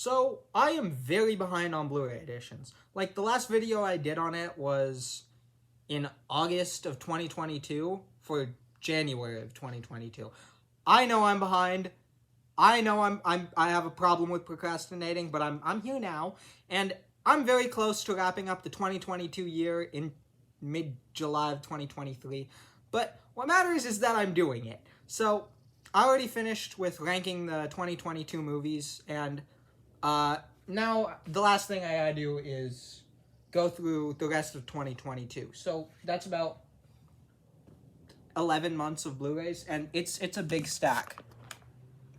So, I am very behind on Blu-ray editions. Like, the last video I did on it was in August of 2022 for January of 2022. I know I'm behind. I know I have a problem with procrastinating, but I'm here now, and I'm very close to wrapping up the 2022 year in mid-July of 2023. But what matters is that I'm doing it. So, I already finished with ranking the 2022 movies, and now the last thing I gotta do is go through the rest of 2022. So that's about 11 months of Blu-rays, and it's a big stack.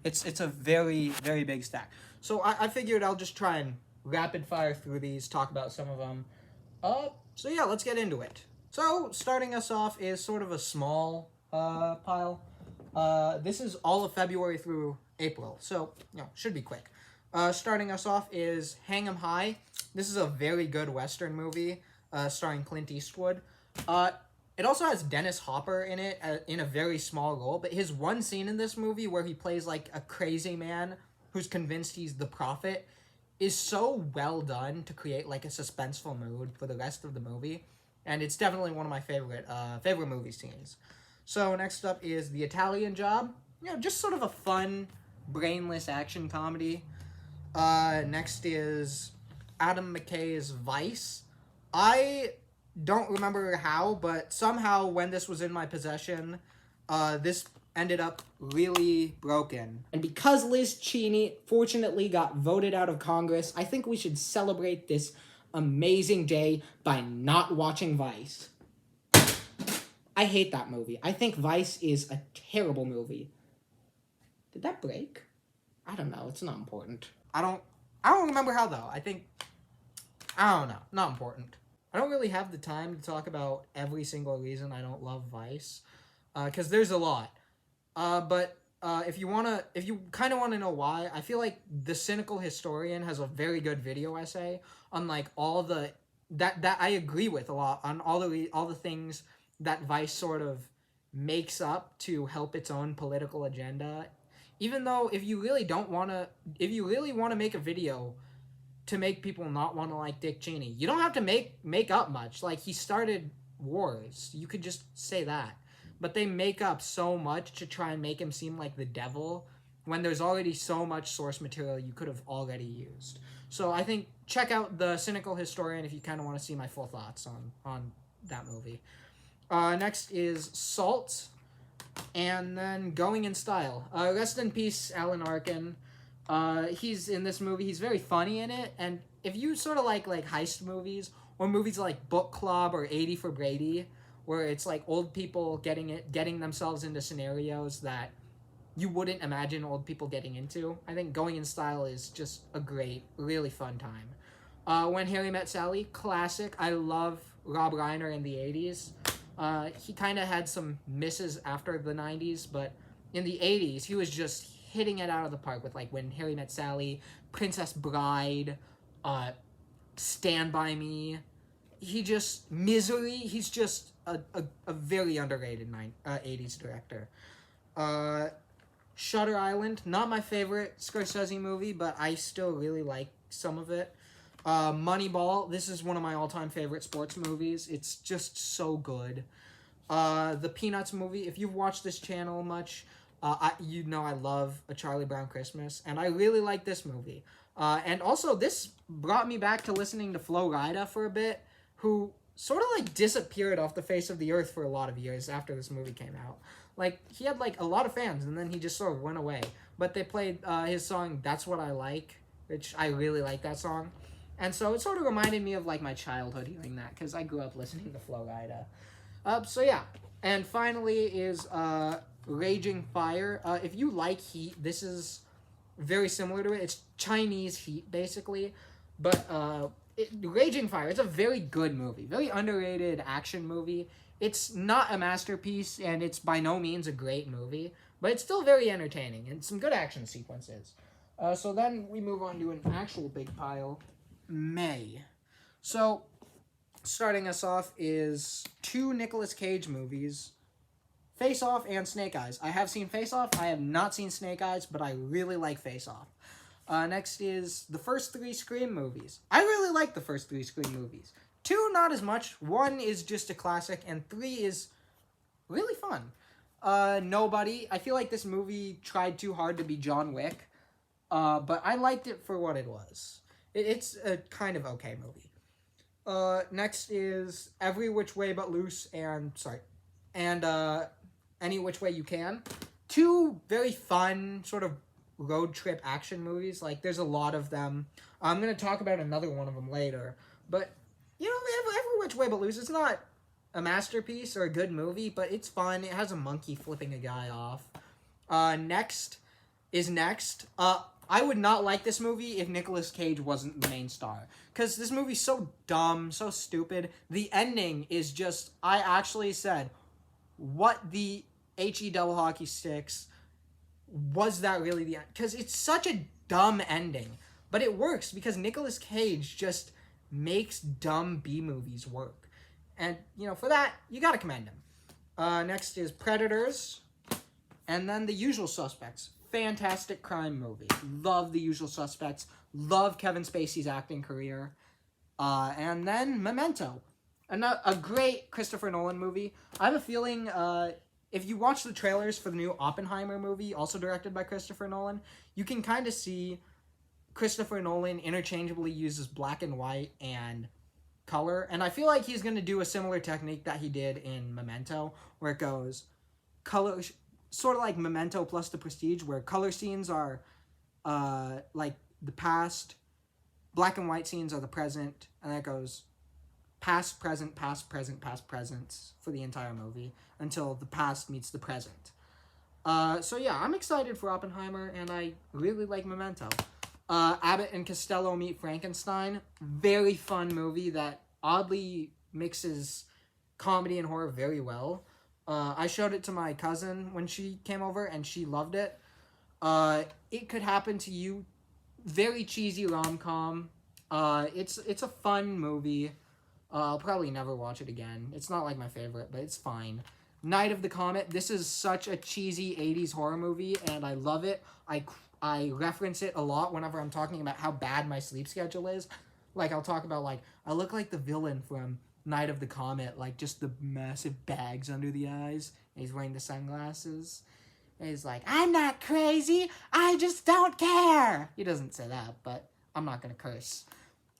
It's a very, very big stack. So I figured I'll just try and rapid fire through these, talk about some of them. So yeah, let's get into it. So starting us off is sort of a small pile. This is all of February through April, so should be quick. Starting us off is Hang 'em High. This is a very good Western movie starring Clint Eastwood. It also has Dennis Hopper in it in a very small role, but his one scene in this movie where he plays like a crazy man who's convinced he's the prophet is so well done to create like a suspenseful mood for the rest of the movie, and it's definitely one of my favorite movie scenes. So next up is The Italian Job. Just sort of a fun, brainless action comedy. Next is Adam McKay's Vice. I don't remember how, but somehow when this was in my possession, this ended up really broken. And because Liz Cheney fortunately got voted out of Congress, I think we should celebrate this amazing day by not watching Vice. I hate that movie. I think Vice is a terrible movie. Did that break? I don't know. It's not important. I don't remember how, though. I don't know. Not important. I don't really have the time to talk about every single reason I don't love Vice, because there's a lot. But if you kind of want to know why, I feel like The Cynical Historian has a very good video essay on like all the that I agree with a lot on all the things that Vice sort of makes up to help its own political agenda. Even though if you really want to make a video to make people not want to like Dick Cheney, you don't have to make up much. Like, he started wars. You could just say that. But they make up so much to try and make him seem like the devil when there's already so much source material you could have already used. So I think check out The Cynical Historian if you kind of want to see my full thoughts on that movie. Next is Salt, and then Going in Style. Rest in peace, Alan Arkin. He's in this movie. He's very funny in it, and if you sort of like heist movies or movies like Book Club or 80 for Brady, where it's like old people getting themselves into scenarios that you wouldn't imagine old people getting into, I think Going in Style is just a great, really fun time. When Harry Met Sally, classic. I love Rob Reiner in the 80s. He kind of had some misses after the 90s, but in the 80s, he was just hitting it out of the park with like When Harry Met Sally, Princess Bride, Stand By Me. Misery. He's just a very underrated 80s director. Shutter Island, not my favorite Scorsese movie, but I still really like some of it. Moneyball, this is one of my all-time favorite sports movies. It's just so good. The Peanuts movie, if you've watched this channel much, I love A Charlie Brown Christmas, and I really like this movie. And also, this brought me back to listening to Flo Rida for a bit, who sort of like disappeared off the face of the earth for a lot of years after this movie came out. Like, he had like a lot of fans, and then he just sort of went away. But they played his song That's What I Like, which I really like that song. And so it sort of reminded me of like my childhood hearing that, because I grew up listening to Flo Rida. So yeah. And finally is Raging Fire. If you like Heat, this is very similar to it. It's Chinese Heat, basically. But Raging Fire, it's a very good movie. Very underrated action movie. It's not a masterpiece, and it's by no means a great movie. But it's still very entertaining, and some good action sequences. So then we move on to an actual big pile. May. So, starting us off is two Nicolas Cage movies, Face Off and Snake Eyes. I have seen Face Off, I have not seen Snake Eyes, but I really like Face Off. Next is the first 3 Scream movies. I really like the first 3 Scream movies. 2, not as much. 1 is just a classic, and 3 is really fun. Nobody. I feel like this movie tried too hard to be John Wick, but I liked it for what it was. It's a kind of okay movie. Next is Every Which Way But Loose and Any Which Way You Can. 2 very fun sort of road trip action movies. Like, there's a lot of them. I'm going to talk about another one of them later. But, you know, Every Which Way But Loose, it's not a masterpiece or a good movie, but it's fun. It has a monkey flipping a guy off. Next is Next. I would not like this movie if Nicolas Cage wasn't the main star. Because this movie's so dumb, so stupid. The ending is just, I actually said, what the HE double hockey sticks, was that really the end? Because it's such a dumb ending. But it works because Nicolas Cage just makes dumb B-movies work. And, you know, for that, you gotta commend him. Next is Predators. And then The Usual Suspects. Fantastic crime movie. Love The Usual Suspects. Love Kevin Spacey's acting career. And then Memento. A great Christopher Nolan movie. I have a feeling, if you watch the trailers for the new Oppenheimer movie, also directed by Christopher Nolan, you can kind of see Christopher Nolan interchangeably uses black and white and color. And I feel like he's going to do a similar technique that he did in Memento, where it goes color, sort of like Memento plus The Prestige, where color scenes are like the past, black and white scenes are the present, and that goes past, present, past, present, past, present for the entire movie until the past meets the present. So yeah, I'm excited for Oppenheimer, and I really like Memento. Abbott and Costello Meet Frankenstein. Very fun movie that oddly mixes comedy and horror very well. I showed it to my cousin when she came over, and she loved it. It Could Happen to You. Very cheesy rom-com. It's a fun movie. I'll probably never watch it again. It's not like my favorite, but it's fine. Night of the Comet. This is such a cheesy 80s horror movie, and I love it. I reference it a lot whenever I'm talking about how bad my sleep schedule is. Like, I'll talk about, like, I look like the villain from Night of the Comet, like, just the massive bags under the eyes, and he's wearing the sunglasses. And he's like, I'm not crazy, I just don't care. He doesn't say that, but I'm not gonna curse.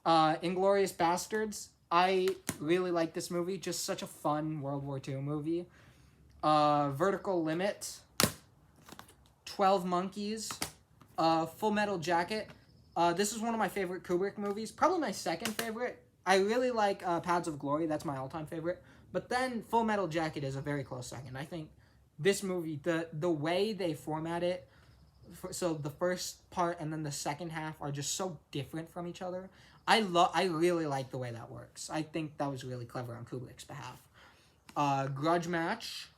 Inglourious Bastards. I really like this movie. Just such a fun World War II movie. Vertical Limit. 12 Monkeys. Full Metal Jacket. This is one of my favorite Kubrick movies. Probably my second favorite. I really like Paths of Glory. That's my all-time favorite. But then Full Metal Jacket is a very close second. I think this movie, the way they format it, so the first part and then the second half are just so different from each other. I really like the way that works. I think that was really clever on Kubrick's behalf. Grudge Match.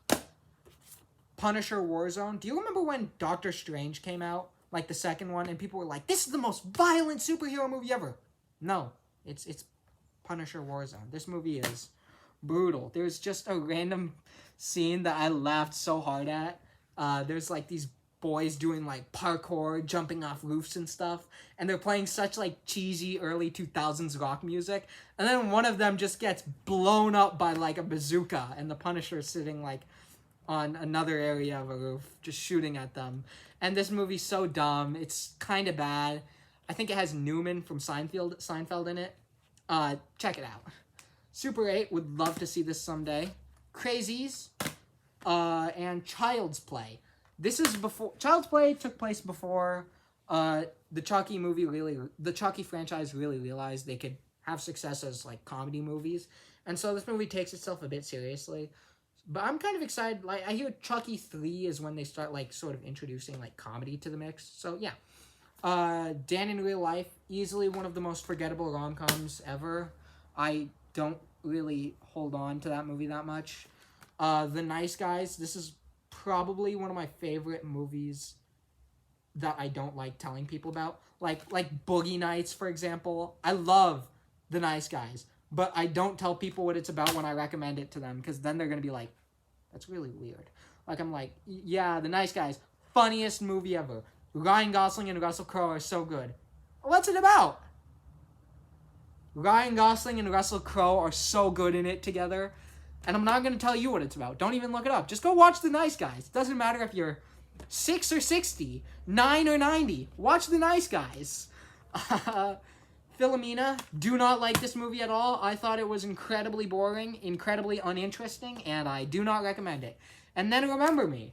Punisher Warzone. Do you remember when Doctor Strange came out? Like the second one, and people were like, this is the most violent superhero movie ever. No, it's Punisher Warzone. This movie is brutal. There's just a random scene that I laughed so hard at. There's like these boys doing like parkour, jumping off roofs and stuff, and they're playing such like cheesy early 2000s rock music, and then one of them just gets blown up by like a bazooka, and the Punisher's sitting like on another area of a roof just shooting at them. And this movie's so dumb. It's kind of bad. I think it has Newman from Seinfeld in it. Check it out. Super 8 would love to see this someday. Crazies. And Child's Play. This is before... Child's Play took place before the Chucky the Chucky franchise really realized they could have success as like comedy movies. And so this movie takes itself a bit seriously. But I'm kind of excited. Like, I hear Chucky 3 is when they start, like, sort of introducing, like, comedy to the mix. So, yeah. Dan in Real Life. Easily one of the most forgettable rom-coms ever. I don't really hold on to that movie that much. The Nice Guys. This is probably one of my favorite movies that I don't like telling people about. Like Boogie Nights, for example. I love The Nice Guys. But I don't tell people what it's about when I recommend it to them, because then they're going to be like, that's really weird. Like, I'm like, yeah, The Nice Guys, funniest movie ever. Ryan Gosling and Russell Crowe are so good. What's it about? Ryan Gosling and Russell Crowe are so good in it together. And I'm not going to tell you what it's about. Don't even look it up. Just go watch The Nice Guys. It doesn't matter if you're 6 or 60, 9 or 90. Watch The Nice Guys. Philomena, do not like this movie at all. I thought it was incredibly boring, incredibly uninteresting, and I do not recommend it. And Then Remember Me.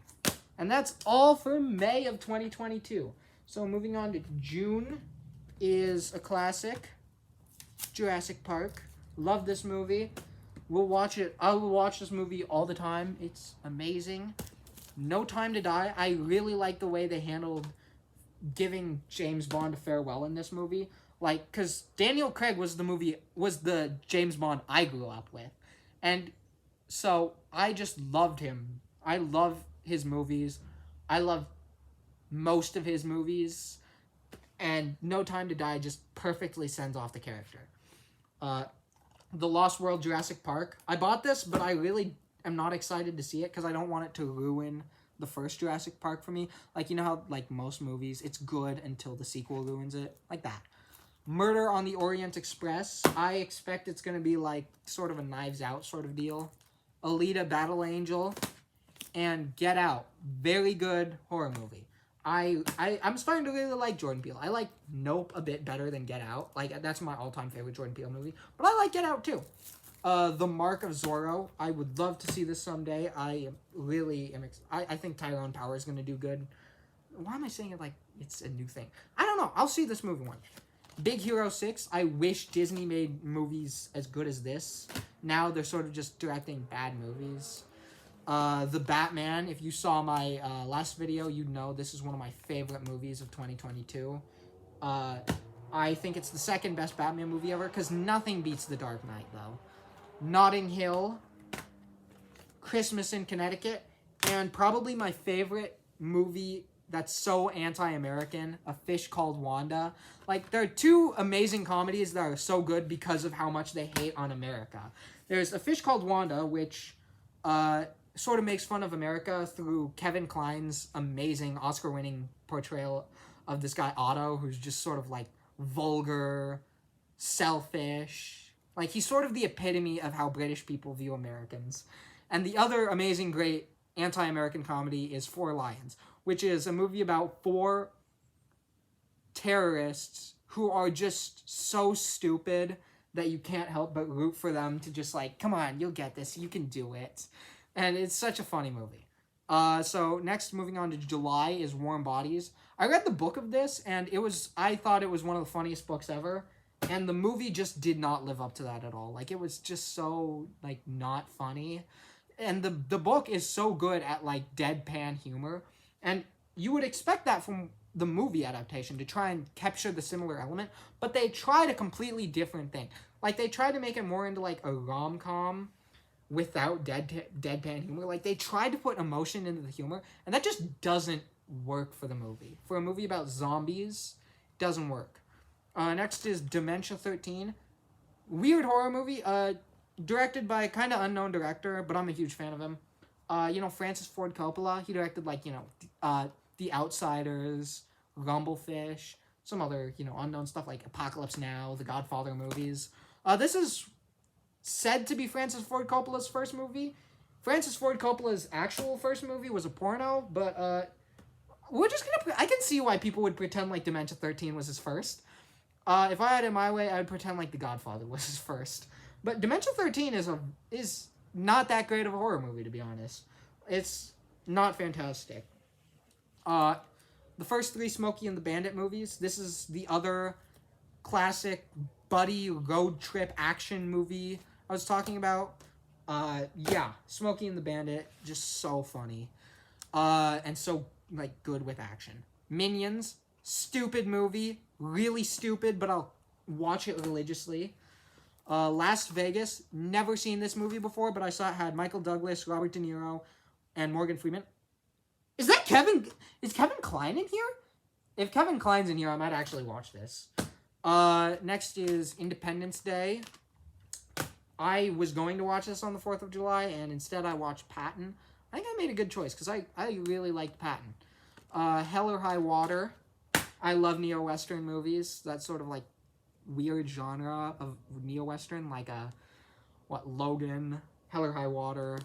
And that's all for May of 2022. So moving on to June is a classic, Jurassic Park. Love this movie. We'll watch it. I will watch this movie all the time. It's amazing. No Time to Die. I really like the way they handled giving James Bond a farewell in this movie. Like, because Daniel Craig was the James Bond I grew up with. And so I just loved him. I love his movies. I love most of his movies. And No Time to Die just perfectly sends off the character. The Lost World Jurassic Park. I bought this, but I really am not excited to see it because I don't want it to ruin the first Jurassic Park for me. Like, you know how, like, most movies, it's good until the sequel ruins it? Like that. Murder on the Orient Express. I expect it's going to be, like, sort of a Knives Out sort of deal. Alita Battle Angel. And Get Out. Very good horror movie. I'm starting to really like Jordan Peele. I like Nope a bit better than Get Out. Like, that's my all-time favorite Jordan Peele movie. But I like Get Out, too. The Mark of Zorro. I would love to see this someday. I really am... I think Tyrone Power is going to do good. Why am I saying it like it's a new thing? I don't know. I'll see this movie one day. Big Hero 6. I wish Disney made movies as good as this. Now they're sort of just directing bad movies. The Batman. If you saw my last video, you'd know this is one of my favorite movies of 2022. I think it's the second best Batman movie ever because nothing beats The Dark Knight, though. Notting Hill, Christmas in Connecticut, and probably my favorite movie that's so anti-American, A Fish Called Wanda. Like, there are two amazing comedies that are so good because of how much they hate on America. There's A Fish Called Wanda, which sort of makes fun of America through Kevin Kline's amazing Oscar-winning portrayal of this guy Otto, who's just sort of like vulgar, selfish. Like, he's sort of the epitome of how British people view Americans. And the other amazing, great anti-American comedy is Four Lions, which is a movie about 4 terrorists who are just so stupid that you can't help but root for them to just like, come on, you'll get this, you can do it. And it's such a funny movie. So next, moving on to July, is Warm Bodies. I read the book of this, and I thought it was one of the funniest books ever. And the movie just did not live up to that at all. Like, it was just so, like, not funny. And the book is so good at, like, deadpan humor. And you would expect that from the movie adaptation, to try and capture the similar element. But they tried a completely different thing. Like, they tried to make it more into, like, a rom-com without deadpan humor. Like, they tried to put emotion into the humor. And that just doesn't work for the movie. For a movie about zombies, it doesn't work. Next is Dementia 13. Weird horror movie, directed by a kind of unknown director, but I'm a huge fan of him. Francis Ford Coppola. He directed, like, The Outsiders, Rumblefish, some other, unknown stuff like Apocalypse Now, the Godfather movies. This is said to be Francis Ford Coppola's first movie. Francis Ford Coppola's actual first movie was a porno, but I can see why people would pretend like Dementia 13 was his first. If I had it my way, I would pretend like The Godfather was his first. But Dementia 13 is not that great of a horror movie, to be honest. It's not fantastic. The first 3 Smokey and the Bandit movies. This is the other classic buddy road trip action movie I was talking about. Smokey and the Bandit, just so funny. And so, like, good with action. Minions, stupid movie. Really stupid, but I'll watch it religiously. Las Vegas, never seen this movie before, but I saw it had Michael Douglas, Robert De Niro, and Morgan Freeman. Is Kevin Kline in here? If Kevin Kline's in here, I might actually watch this. Next is Independence Day. I was going to watch this on the 4th of July, and instead I watched Patton. I think I made a good choice, because I really liked Patton. Hell or High Water. I love neo-western movies. That's sort of like weird genre of neo-western, like Logan, Hell or High Water.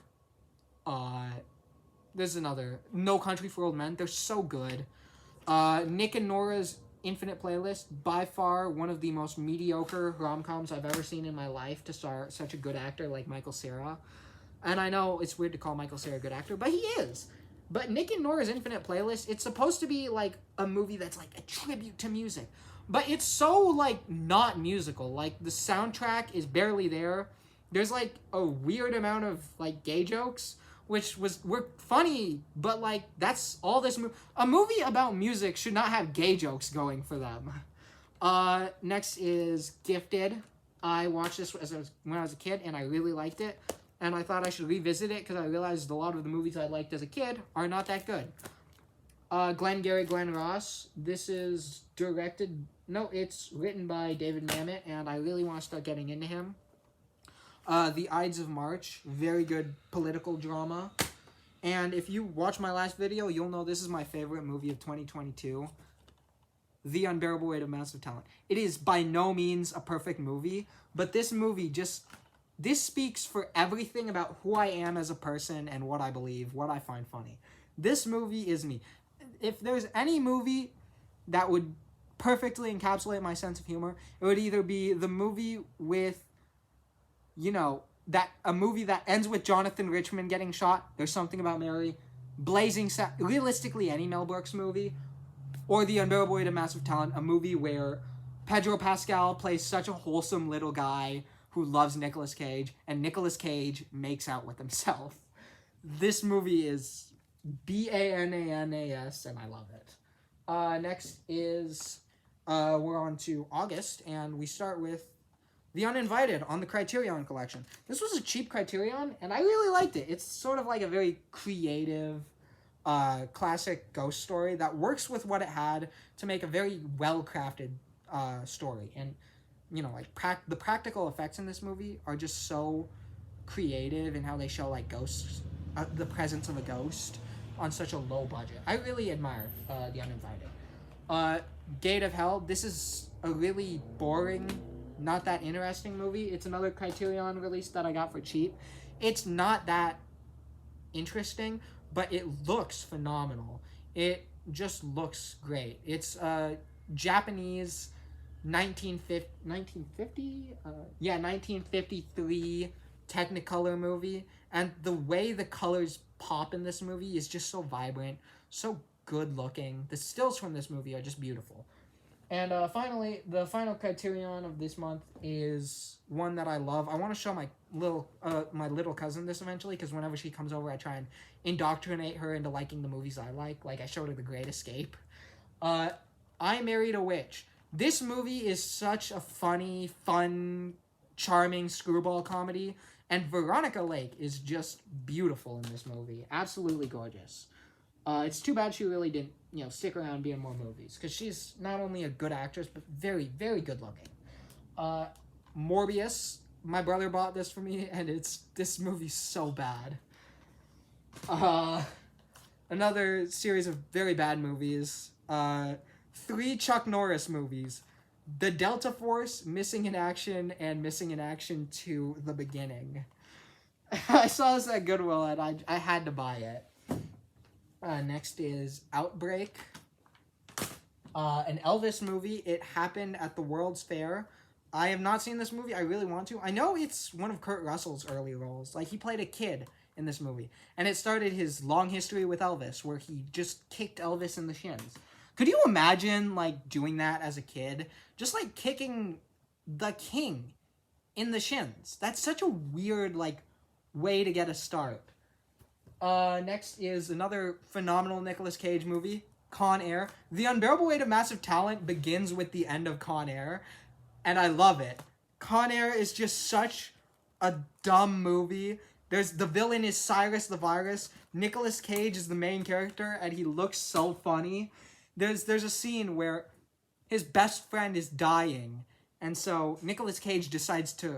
There's another, No Country for Old Men. They're so good. Nick and Nora's Infinite Playlist, by far one of the most mediocre rom-coms I've ever seen in my life to star such a good actor like Michael Cera. And I know it's weird to call Michael Cera a good actor, but he is. But Nick and Nora's Infinite Playlist, it's supposed to be like a movie that's like a tribute to music. But it's so like not musical. Like the soundtrack is barely there. There's like a weird amount of like gay jokes, which were funny, but like that's all this movie. A movie about music should not have gay jokes going for them. Next is Gifted. I watched this when I was a kid, and I really liked it. And I thought I should revisit it because I realized a lot of the movies I liked as a kid are not that good. Glenn Ross. This is it's written by David Mamet, and I really want to start getting into him. The Ides of March. Very good political drama. And if you watch my last video, you'll know this is my favorite movie of 2022. The Unbearable Weight of Massive Talent. It is by no means a perfect movie, but this movie this speaks for everything about who I am as a person and what I believe, what I find funny. This movie is me. If there's any movie that would perfectly encapsulate my sense of humor, it would either be the movie with, a movie that ends with Jonathan Richman getting shot, There's Something About Mary, realistically any Mel Brooks movie, or The Unbearable Weight of Massive Talent, a movie where Pedro Pascal plays such a wholesome little guy who loves Nicolas Cage, and Nicolas Cage makes out with himself. This movie is Bananas, and I love it. Next is, we're on to August, and we start with The Uninvited on the Criterion Collection. This was a cheap Criterion, and I really liked it. It's sort of like a very creative, classic ghost story that works with what it had to make a very well-crafted story. And the practical effects in this movie are just so creative in how they show like ghosts, the presence of a ghost on such a low budget. I really admire The Uninvited. Gate of Hell. This is a really boring, not that interesting movie. It's another Criterion release that I got for cheap. It's not that interesting, but it looks phenomenal. It just looks great. It's Japanese 1953 Technicolor movie, and the way the colors pop in this movie is just so vibrant, so good looking. The stills from this movie are just beautiful. And finally, the final Criterion of this month is one that I love. I want to show my little cousin this eventually, because whenever she comes over, I try and indoctrinate her into liking the movies I like. Like I showed her The Great Escape. I Married a Witch. This movie is such a funny, fun, charming screwball comedy, and Veronica Lake is just beautiful in this movie. Absolutely gorgeous. It's too bad she really didn't, stick around and be in more movies, because she's not only a good actress, but very, very good looking. Morbius. My brother bought this for me, and this movie's so bad. Another series of very bad movies. 3 Chuck Norris movies. The Delta Force, Missing in Action, and Missing in Action 2, The Beginning. I saw this at Goodwill, and I had to buy it. Next is Outbreak. An Elvis movie. It happened at the World's Fair. I have not seen this movie. I really want to. I know it's one of Kurt Russell's early roles. Like, he played a kid in this movie. And it started his long history with Elvis, where he just kicked Elvis in the shins. Could you imagine, doing that as a kid? Just, kicking the king in the shins. That's such a weird, way to get a start. Next is another phenomenal Nicolas Cage movie, Con Air. The Unbearable Weight of Massive Talent begins with the end of Con Air, and I love it. Con Air is just such a dumb movie. The villain is Cyrus the Virus. Nicolas Cage is the main character, and he looks so funny. There's a scene where his best friend is dying, and so Nicolas Cage decides to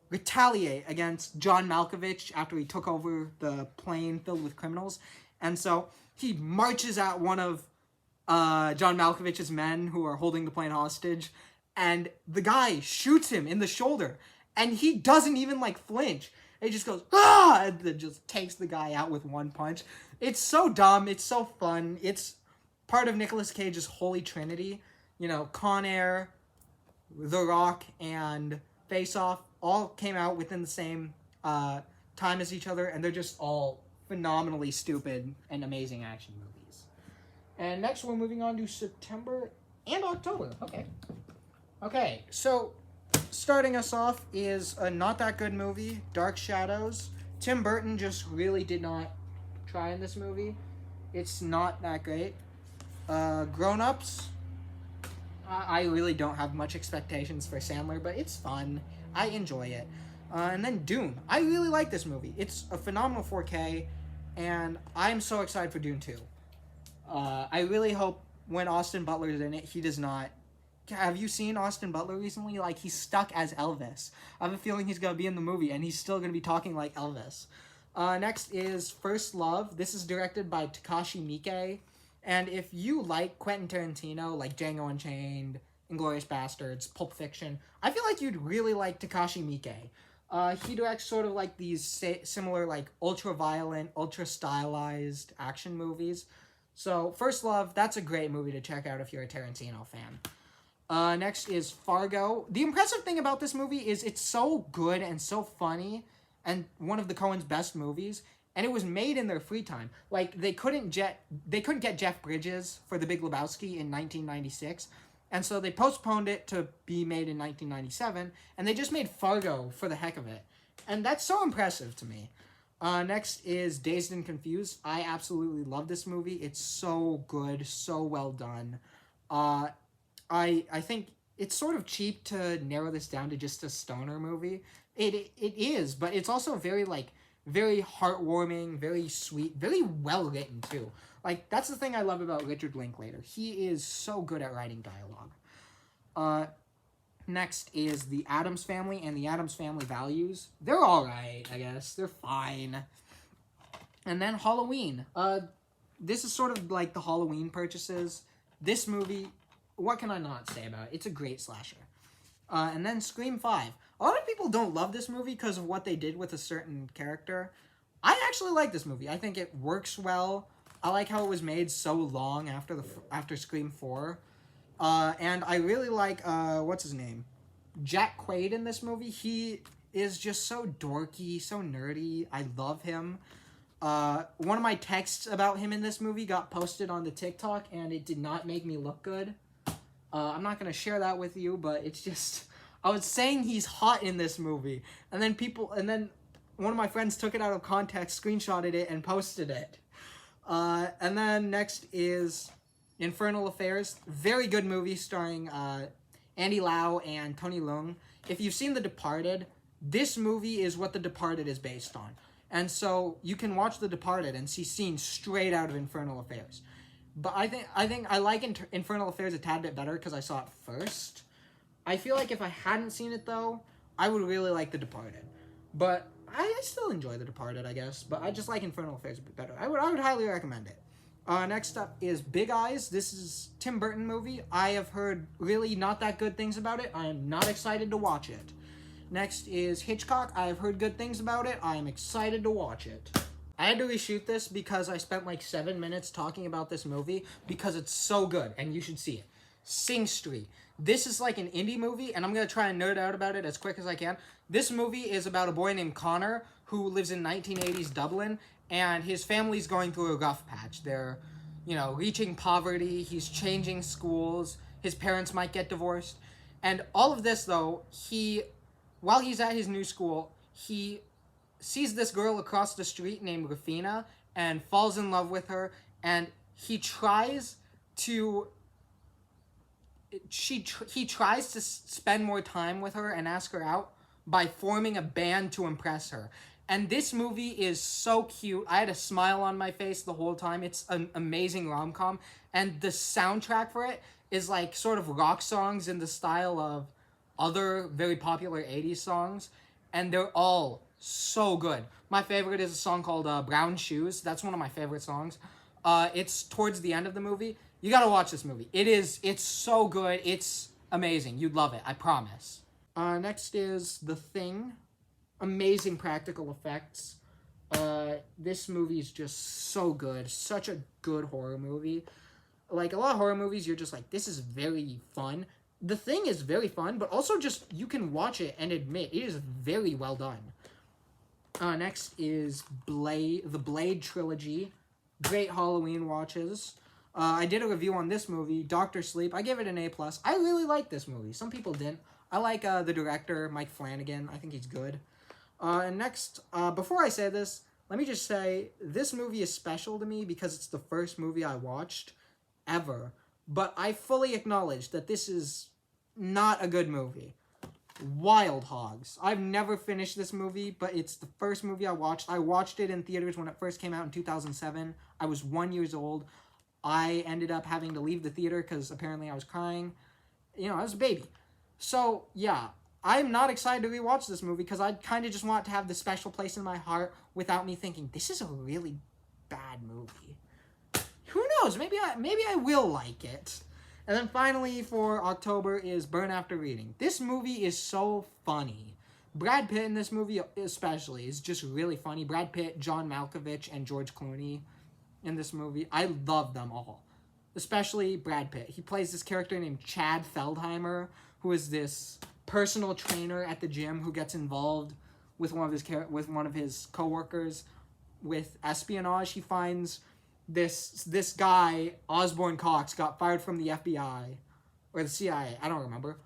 retaliate against John Malkovich after he took over the plane filled with criminals. And so he marches at one of John Malkovich's men who are holding the plane hostage, and the guy shoots him in the shoulder, and he doesn't even like flinch. He just goes, ah, and then just takes the guy out with one punch. It's so dumb. It's so fun. It's part of Nicolas Cage's holy trinity. You know, Con Air, The Rock, and Face Off all came out within the same time as each other, and they're just all phenomenally stupid and amazing action movies. And next we're moving on to September and October. Okay, so starting us off is a not that good movie, Dark Shadows. Tim Burton just really did not try in this movie. It's not that great. Grown Ups. I really don't have much expectations for Sandler, but it's fun. I enjoy it. And then Dune. I really like this movie. It's a phenomenal 4K, and I'm so excited for Dune 2. I really hope when Austin Butler's in it, he does not... Have you seen Austin Butler recently? Like, he's stuck as Elvis. I have a feeling he's going to be in the movie, and he's still going to be talking like Elvis. Next is First Love. This is directed by Takashi Miike. And if you like Quentin Tarantino, like Django Unchained, Inglourious Bastards, Pulp Fiction, I feel like you'd really like Takashi Miike. He directs sort of like these similar, like, ultra-violent, ultra-stylized action movies. So, First Love, that's a great movie to check out if you're a Tarantino fan. Next is Fargo. The impressive thing about this movie is it's so good and so funny, and one of the Coens' best movies, and it was made in their free time. Like, they couldn't get Jeff Bridges for The Big Lebowski in 1996, and so they postponed it to be made in 1997, and they just made Fargo for the heck of it. And that's so impressive to me. Next is Dazed and Confused. I absolutely love this movie. It's so good, so well done. I think it's sort of cheap to narrow this down to just a stoner movie. It is, but it's also very heartwarming, very sweet, very well written too. Like, that's the thing I love about Richard Linklater. He is so good at writing dialogue. Next is The Addams Family and The Addams Family Values. They're alright, I guess. They're fine. And then Halloween. This is sort of like the Halloween purchases. This movie, what can I not say about it? It's a great slasher. And then Scream 5. A lot of people don't love this movie because of what they did with a certain character. I actually like this movie. I think it works well. I like how it was made so long after Scream 4. And I really like, what's his name? Jack Quaid in this movie. He is just so dorky, so nerdy. I love him. One of my texts about him in this movie got posted on the TikTok, and it did not make me look good. I'm not going to share that with you, but it's just... I was saying he's hot in this movie, and then one of my friends took it out of context, screenshotted it, and posted it. And then next is Infernal Affairs. Very good movie starring Andy Lau and Tony Leung. If you've seen The Departed, this movie is what The Departed is based on. And so you can watch The Departed and see scenes straight out of Infernal Affairs. But I think I like Infernal Affairs a tad bit better because I saw it first. I feel like if I hadn't seen it, though, I would really like The Departed. But I still enjoy The Departed, I guess. But I just like Infernal Affairs a bit better. I would highly recommend it. Next up is Big Eyes. This is a Tim Burton movie. I have heard really not that good things about it. I am not excited to watch it. Next is Hitchcock. I have heard good things about it. I am excited to watch it. I had to reshoot this because I spent like 7 minutes talking about this movie because it's so good and you should see it. Sing Street. This is like an indie movie, and I'm going to try and nerd out about it as quick as I can. This movie is about a boy named Connor who lives in 1980s Dublin, and his family's going through a rough patch. They're, reaching poverty. He's changing schools. His parents might get divorced. And all of this, though, while he's at his new school, he sees this girl across the street named Rafina and falls in love with her, and he tries to spend more time with her and ask her out by forming a band to impress her. And this movie is so cute. I had a smile on my face the whole time. It's an amazing rom-com, and the soundtrack for it is like sort of rock songs in the style of other very popular 80s songs, and they're all so good. My favorite is a song called Brown Shoes. That's one of my favorite songs. It's towards the end of the movie, You gotta watch this movie. It's so good. It's amazing. You'd love it. I promise. Next is The Thing. Amazing practical effects. This movie is just so good. Such a good horror movie. Like, a lot of horror movies, you're just like, this is very fun. The Thing is very fun, but also just, you can watch it and admit, it is very well done. Next is the Blade trilogy. Great Halloween watches. I did a review on this movie, Doctor Sleep. I gave it an A+. I really like this movie. Some people didn't. I like the director, Mike Flanagan. I think he's good. And next, before I say this, let me just say, this movie is special to me because it's the first movie I watched ever. But I fully acknowledge that this is not a good movie. Wild Hogs. I've never finished this movie, but it's the first movie I watched. I watched it in theaters when it first came out in 2007. I was 1 year old. I ended up having to leave the theater because apparently I was crying. You know, I was a baby. So, yeah, I'm not excited to rewatch this movie because I kind of just want to have this special place in my heart without me thinking, this is a really bad movie. Who knows? Maybe I will like it. And then finally for October is Burn After Reading. This movie is so funny. Brad Pitt in this movie especially is just really funny. Brad Pitt, John Malkovich, and George Clooney in this movie. I love them all. Especially Brad Pitt. He plays this character named Chad Feldheimer, who is this personal trainer at the gym who gets involved with one of his coworkers with espionage. He finds this guy, Osborne Cox, got fired from the FBI or the CIA. I don't remember.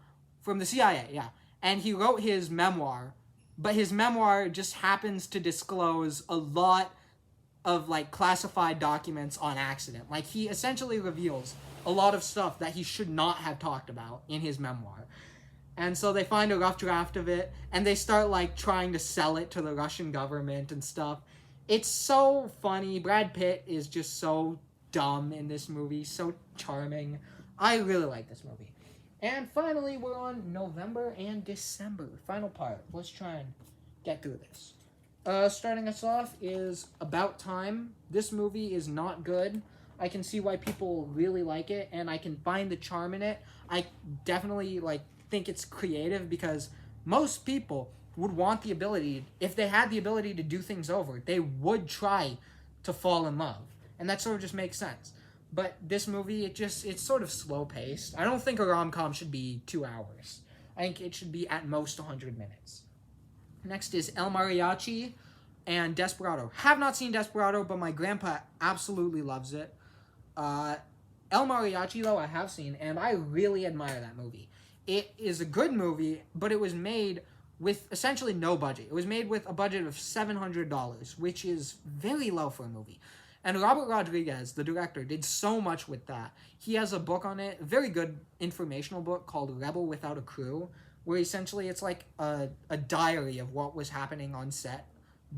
From the CIA, yeah. And he wrote his memoir, but his memoir just happens to disclose a lot of like classified documents on accident. Like, he essentially reveals a lot of stuff that he should not have talked about in his memoir. And so they find a rough draft of it, and they start like trying to sell it to the Russian government and stuff. It's so funny. Brad Pitt is just so dumb in this movie, so charming. I really like this movie. And finally, we're on November and December. Final part. Let's try and get through this. Starting us off is About Time. This movie is not good. I can see why people really like it, and I can find the charm in it. I definitely think it's creative because most people would want the ability, if they had the ability to do things over, they would try to fall in love. And that sort of just makes sense. But this movie, it's sort of slow-paced. I don't think a rom-com should be 2 hours. I think it should be at most 100 minutes. Next is El Mariachi and Desperado. Have not seen Desperado, but my grandpa absolutely loves it. El Mariachi, though, I have seen, and I really admire that movie. It is a good movie, but it was made with essentially no budget. It was made with a budget of $700, which is very low for a movie. And Robert Rodriguez, the director, did so much with that. He has a book on it, a very good informational book called Rebel Without a Crew, where essentially it's like a diary of what was happening on set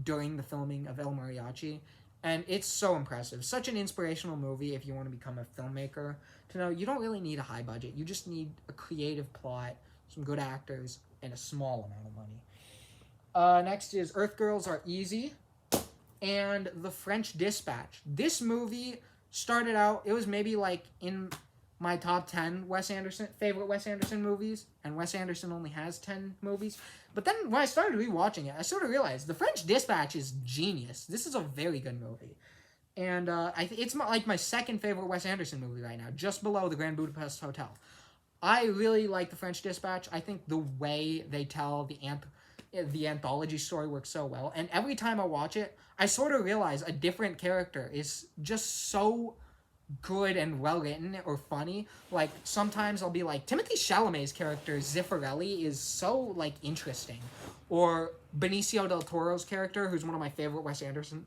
during the filming of El Mariachi. And it's so impressive. Such an inspirational movie if you want to become a filmmaker. To know you don't really need a high budget. You just need a creative plot, some good actors, and a small amount of money. Next is Earth Girls Are Easy and The French Dispatch. This movie started out, it was maybe like in my top 10 favorite Wes Anderson movies, and Wes Anderson only has 10 movies. But then when I started rewatching it, I sort of realized The French Dispatch is genius. This is a very good movie. And it's like my second favorite Wes Anderson movie right now, just below The Grand Budapest Hotel. I really like The French Dispatch. I think the way they tell the anthology story works so well. And every time I watch it, I sort of realize a different character is just so good and well written or funny. Like, sometimes I'll be like, Timothée Chalamet's character, Zeffirelli, is so, interesting. Or Benicio del Toro's character, who's one of my favorite Wes Anderson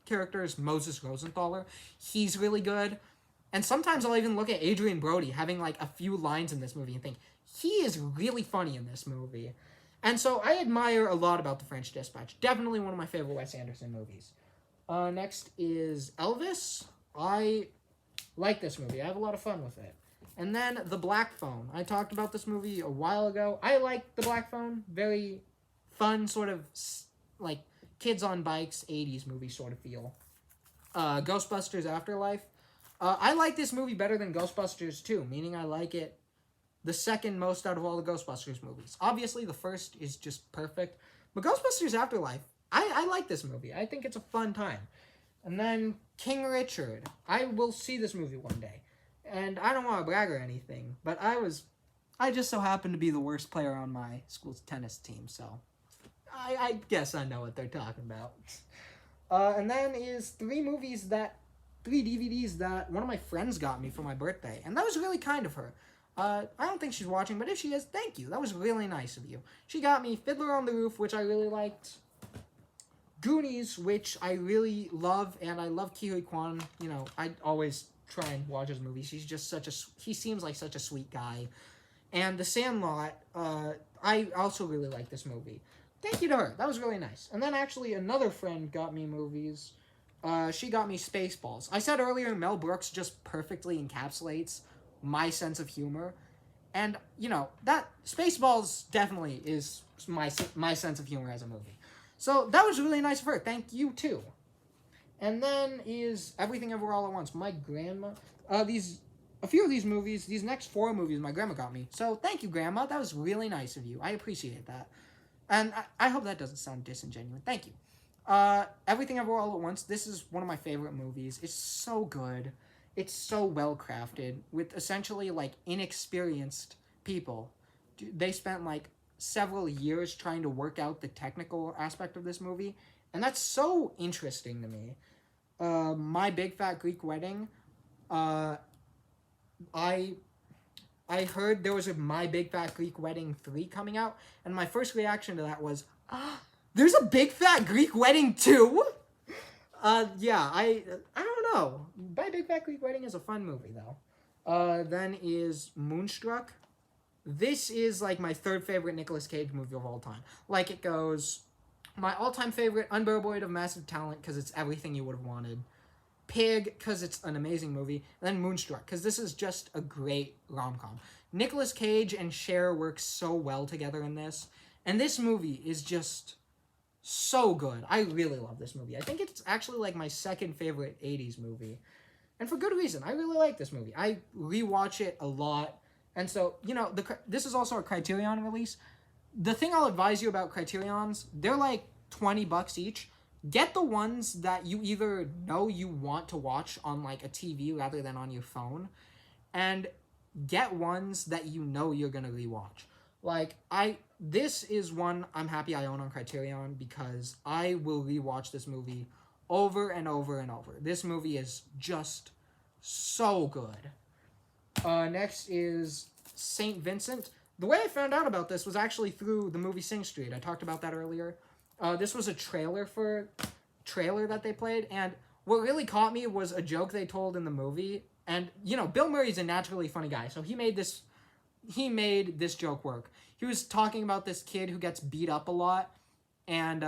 characters, Moses Rosenthaler. He's really good. And sometimes I'll even look at Adrian Brody having, a few lines in this movie and think, he is really funny in this movie. And so I admire a lot about The French Dispatch. Definitely one of my favorite Wes Anderson movies. Next is Elvis. I like this movie. I have a lot of fun with it. And then The Black Phone. I talked about this movie a while ago. I like The Black Phone. Very fun, sort of, kids on bikes, 80s movie sort of feel. Ghostbusters Afterlife. I like this movie better than Ghostbusters 2, meaning I like it the second most out of all the Ghostbusters movies. Obviously, the first is just perfect, but Ghostbusters Afterlife, I like this movie. I think it's a fun time. And then King Richard. I will see this movie one day. And I don't want to brag or anything, but I just so happen to be the worst player on my school's tennis team, so I guess I know what they're talking about. And then is three DVDs that one of my friends got me for my birthday, and that was really kind of her. I don't think she's watching, but if she is, thank you. That was really nice of you. She got me Fiddler on the Roof, which I really liked, Goonies, which I really love, and I love Ke Huy Quan. You know, I always try and watch his movies. He's just he seems like such a sweet guy. And The Sandlot, I also really like this movie. Thank you to her. That was really nice. And then actually another friend got me movies. She got me Spaceballs. I said earlier Mel Brooks just perfectly encapsulates my sense of humor. And, you know, that Spaceballs definitely is my sense of humor as a movie. So that was really nice of her. Thank you, too. And then is Everything Ever All at Once. My grandma... A few of these movies, these next 4 movies, my grandma got me. So thank you, Grandma. That was really nice of you. I appreciate that. And I hope that doesn't sound disingenuous. Thank you. Everything Ever All at Once. This is one of my favorite movies. It's so good. It's so well crafted with essentially like inexperienced people. They spent like several years trying to work out the technical aspect of this movie, and that's so interesting to me. My Big Fat Greek Wedding. I heard there was a My Big Fat Greek Wedding 3 coming out, and my first reaction to that was, there's a Big Fat Greek Wedding 2? Yeah, I don't know. My Big Fat Greek Wedding is a fun movie, though. Then is Moonstruck. This is, like, my 3rd favorite Nicolas Cage movie of all time. Like, it goes, my all-time favorite, Unbearable Weight of Massive Talent, because it's everything you would have wanted. Pig, because it's an amazing movie, and then Moonstruck, because this is just a great rom-com. Nicolas Cage and Cher work so well together in this, and this movie is just so good. I really love this movie. I think it's actually like my 2nd favorite 80s movie, and for good reason. I really like this movie. I rewatch it a lot, and so, you know, this is also a Criterion release. The thing I'll advise you about Criterions, they're like $20 each. Get the ones that you either know you want to watch on like a TV rather than on your phone, and get ones that you know you're gonna rewatch. Like this is one I'm happy I own on Criterion because I will rewatch this movie over and over and over. This movie is just so good. Next is St. Vincent. The way I found out about this was actually through the movie Sing Street. I talked about that earlier. This was a trailer that they played, and what really caught me was a joke they told in the movie. And, you know, Bill Murray's a naturally funny guy, so he made this joke work. He was talking about this kid who gets beat up a lot, and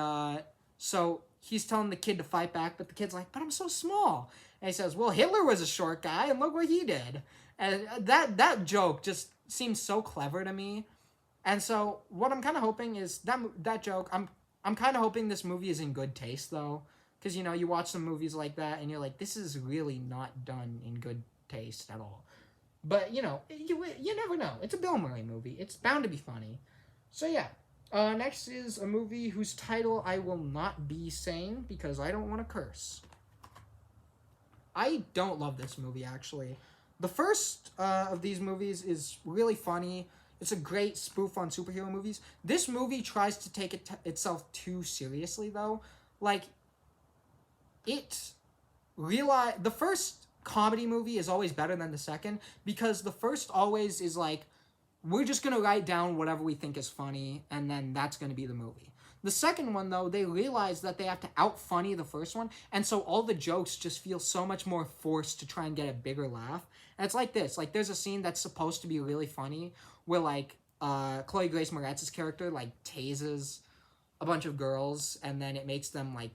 so he's telling the kid to fight back, but the kid's like, but I'm so small. And he says, well, Hitler was a short guy, and look what he did. And that joke just seems so clever to me. And so what I'm kind of hoping is that joke, I'm kind of hoping this movie is in good taste, though. Because, you know, you watch some movies like that, and you're like, this is really not done in good taste at all. But, you know, you never know. It's a Bill Murray movie. It's bound to be funny. So, yeah. Next is a movie whose title I will not be saying because I don't want to curse. I don't love this movie, actually. The first of these movies is really funny. It's a great spoof on superhero movies. This movie tries to take itself too seriously, though. Like, the first comedy movie is always better than the second, because the first always is like, we're just going to write down whatever we think is funny, and then that's going to be the movie. The second one, though, they realize that they have to out-funny the first one, and so all the jokes just feel so much more forced to try and get a bigger laugh. And it's like this. Like, there's a scene that's supposed to be really funny, where, like, Chloe Grace Moretz's character, like, tases a bunch of girls, and then it makes them, like,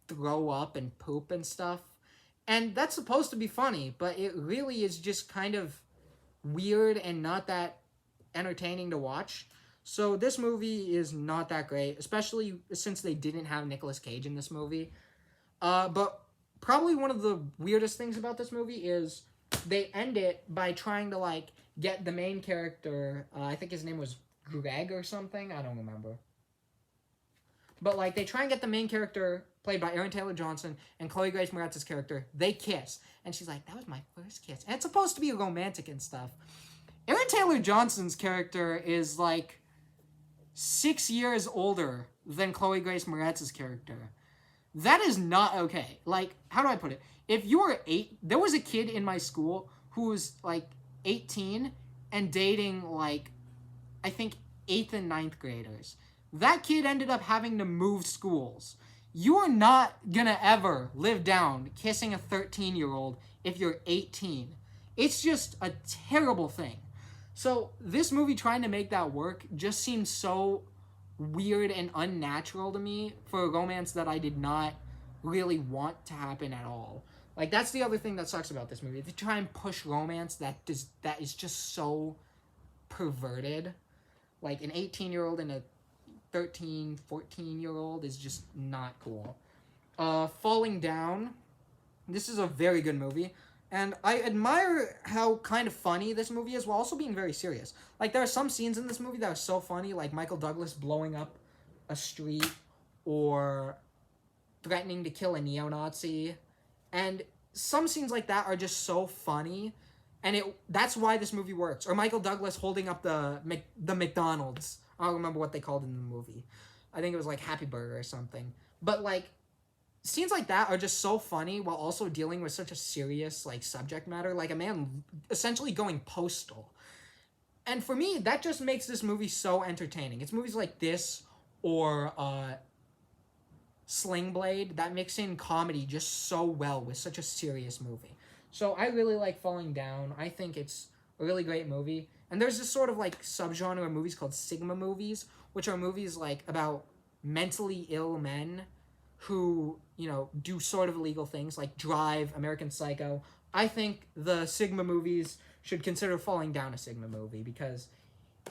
throw up and poop and stuff. And that's supposed to be funny, but it really is just kind of weird and not that entertaining to watch. So this movie is not that great, especially since they didn't have Nicolas Cage in this movie. But probably one of the weirdest things about this movie is they end it by trying to, like, get the main character, I think his name was Greg or something, I don't remember. But, like, they try and get the main character, played by Aaron Taylor Johnson, and Chloe Grace Moretz's character, they kiss. And she's like, that was my first kiss. And it's supposed to be romantic and stuff. Aaron Taylor Johnson's character is, like, 6 years older than Chloe Grace Moretz's character. That is not okay. Like, how do I put it? If you were 8, there was a kid in my school who was, like, 18 and dating, like, I think 8th and 9th graders. That kid ended up having to move schools. You are not gonna ever live down kissing a 13-year-old if you're 18. It's just a terrible thing. So this movie trying to make that work just seems so weird and unnatural to me for a romance that I did not really want to happen at all. Like, that's the other thing that sucks about this movie. They try and push romance that is just so perverted. Like, an 18-year-old and a 13, 14-year-old is just not cool. Falling Down. This is a very good movie. And I admire how kind of funny this movie is while also being very serious. Like, there are some scenes in this movie that are so funny, like Michael Douglas blowing up a street or threatening to kill a neo-Nazi. And some scenes like that are just so funny. And that's why this movie works. Or Michael Douglas holding up the McDonald's. I don't remember what they called it in the movie. I think it was like Happy Burger or something. But, like, scenes like that are just so funny while also dealing with such a serious, like, subject matter. Like, a man essentially going postal. And for me, that just makes this movie so entertaining. It's movies like this or Sling Blade that mix in comedy just so well with such a serious movie. So I really like Falling Down. I think it's a really great movie. And there's this sort of, like, subgenre of movies called Sigma movies, which are movies, like, about mentally ill men who, you know, do sort of illegal things, like Drive, American Psycho. I think the Sigma movies should consider Falling Down a Sigma movie because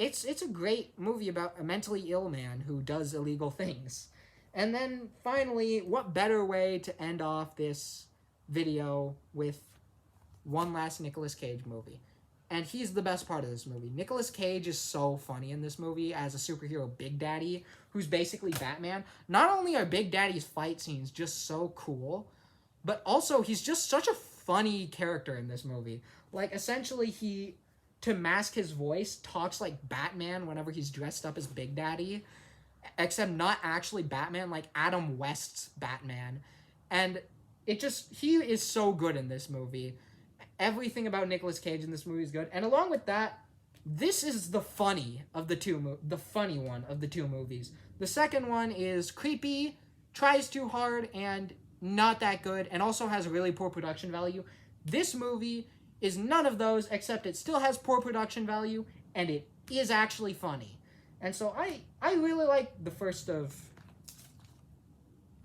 it's a great movie about a mentally ill man who does illegal things. And then, finally, what better way to end off this video with one last Nicolas Cage movie? And he's the best part of this movie. Nicolas Cage is so funny in this movie as a superhero Big Daddy, who's basically Batman. Not only are Big Daddy's fight scenes just so cool, but also he's just such a funny character in this movie. Like, essentially, he, to mask his voice, talks like Batman whenever he's dressed up as Big Daddy, except not actually Batman, like Adam West's Batman. And he is so good in this movie. Everything about Nicolas Cage in this movie is good. And along with that, this is the funny one of the two movies. The second one is creepy, tries too hard, and not that good, and also has really poor production value. This movie is none of those, except it still has poor production value, and it is actually funny. And so I really like the first of...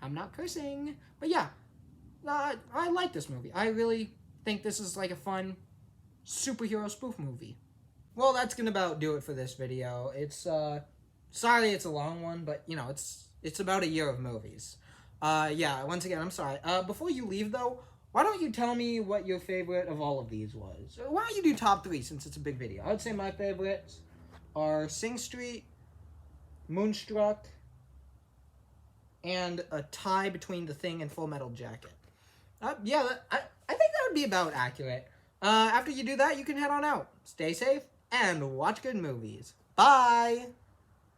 I'm not cursing, but yeah. I like this movie. I really think this is like a fun superhero spoof movie. Well, that's gonna about do it for this video. It's sorry it's a long one, but you know, it's about a year of movies. Yeah, once again, I'm sorry. Before you leave though, why don't you tell me what your favorite of all of these was? Or why don't you do top 3 since it's a big video? I would say my favorites are Sing Street, Moonstruck, and a tie between The Thing and Full Metal Jacket. Yeah, I think that would be about accurate. After you do that, you can head on out. Stay safe, and watch good movies. Bye!